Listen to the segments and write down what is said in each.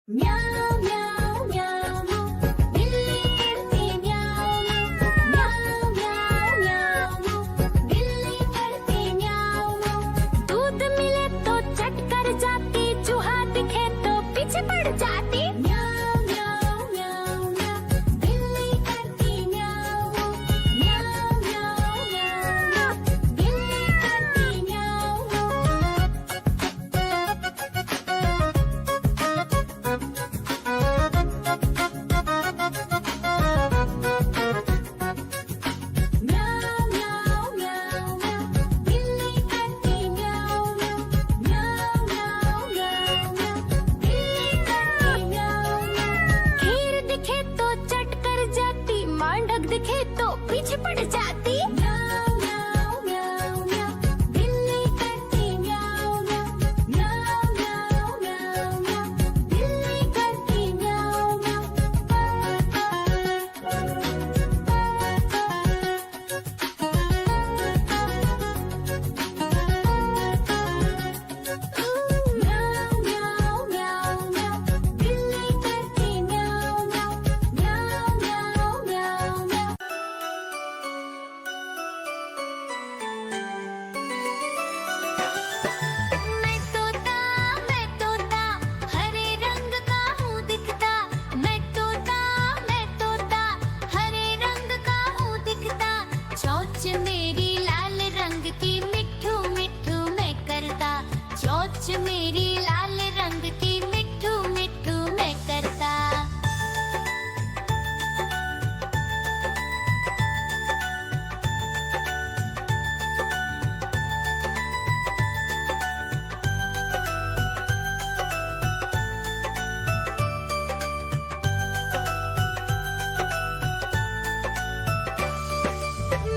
म्याऊं म्याऊं म्याऊं बिल्ली करती म्याऊं म्याऊं म्याऊं म्याऊं बिल्ली करती म्याऊं। दूध मिले तो चट कर जाती, चूहा दिखे तो पीछे पड़ जाती। म्याऊं म्याऊं म्याऊं म्याऊं बिल्ली करती म्याऊं म्याऊं म्याऊं म्याऊं बिल्ली करती म्याऊं। म्याऊं म्याऊं म्याऊं म्याऊं बिल्ली करती म्याऊं म्याऊं म्याऊं म्याऊं म्याऊं बिल्ली करती म्याऊं। खीर दिखे तो चट कर जाती, मांडक दिखे तो पीछे पड़ जाती। म्याऊं म्याऊं म्याऊं म्याऊं बिल्ली करती म्याऊं म्याऊं म्याऊं म्याऊं म्याऊं म्याऊं बिल्ली करती म्याऊं म्याऊं म्याऊं म्याऊं म्याऊं बिल्ली करती म्याऊं म्याऊं म्याऊं म्याऊं म्याऊं म्याऊं। मैं तोता हरे रंग का हूँ दिखता। मैं तोता हरे रंग का हूँ दिखता। चोंच मेरी लाल रंग की मिट्ठू मिट्ठू मैं करता। चोंच मेरी लाल रंग की मिट्ठू मिट्ठू मैं करता।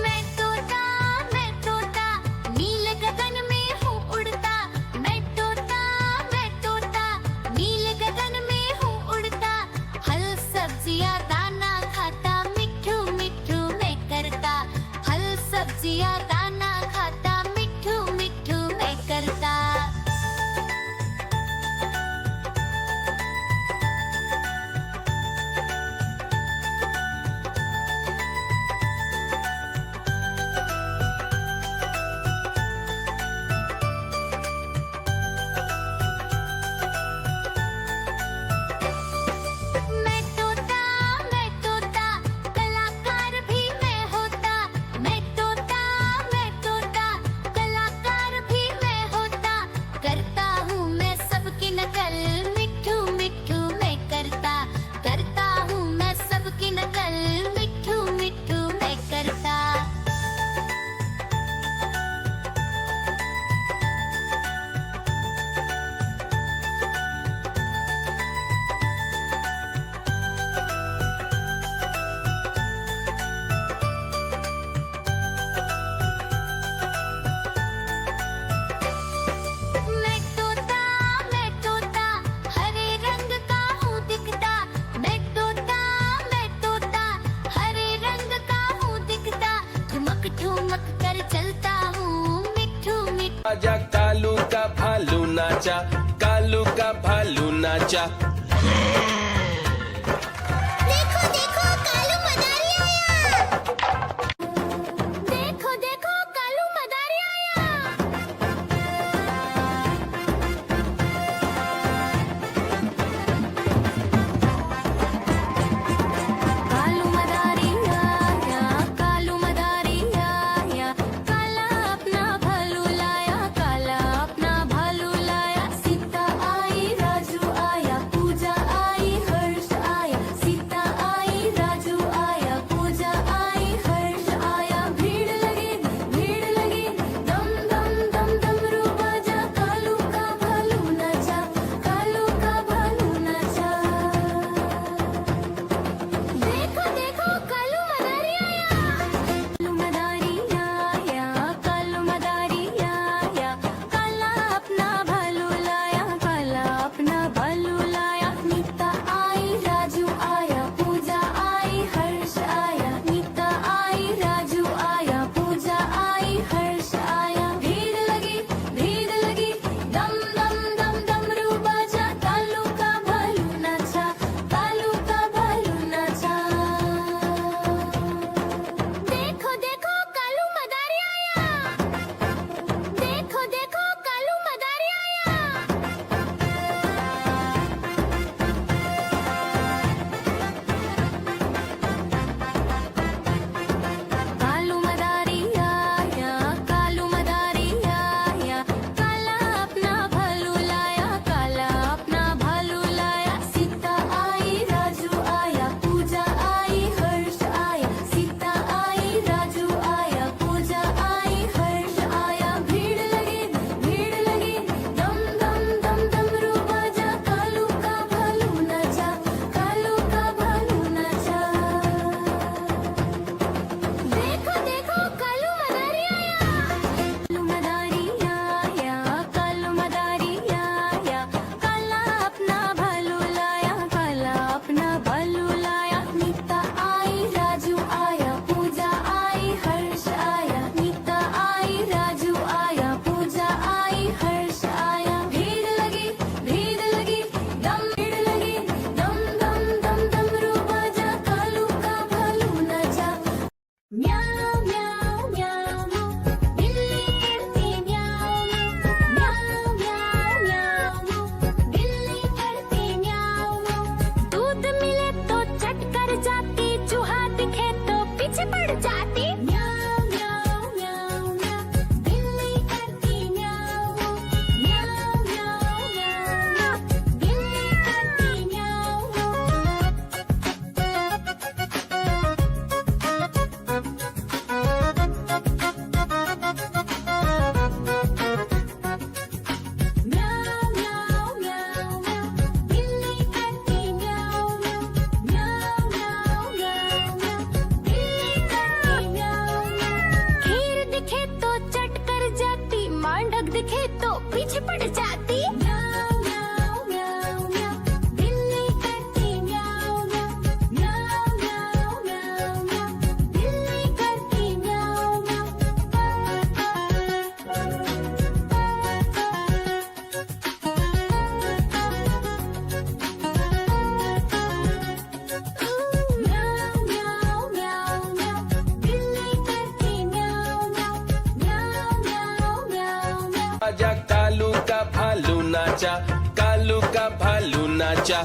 मैं तोता नील गगन में हूँ उड़ता। मैं तोता नील गगन में हूँ उड़ता। फल सब्जियाँ दाना खाता, मिट्ठू मिट्ठू मैं करता। फल सब्जियाँ दाना खाता, मिट्ठू मिट्ठू मैं करता। मैं तोता कलाकार भी मैं होता। मैं तोता कलाकार भी मैं होता। करता हूँ मैं सबकी नकल, मिट्ठू मिट्ठू मैं करता। करता हूँ मैं सबकी नकल, मिट्ठू मिट्ठू मैं करता। मैं तोता हरे रंग का हूँ दिखता। मैं तोता हरे रंग का हूँ दिखता। ठुमक ठुमक कर चलता हूँ, मिट्ठू मिट्ठू। आजा कालू का भालू नाचा, कालू का भालू नाचा। देखो देखो कालू मदारी आया। देखो देखो कालू मदारी आया। कालू मदारी आया, कालू मदारी आया। काला अपना भालू लाया, काला अपना भालू लाया। सीता आई राजू आया, पूजा नाचा कालू का भालू नाचा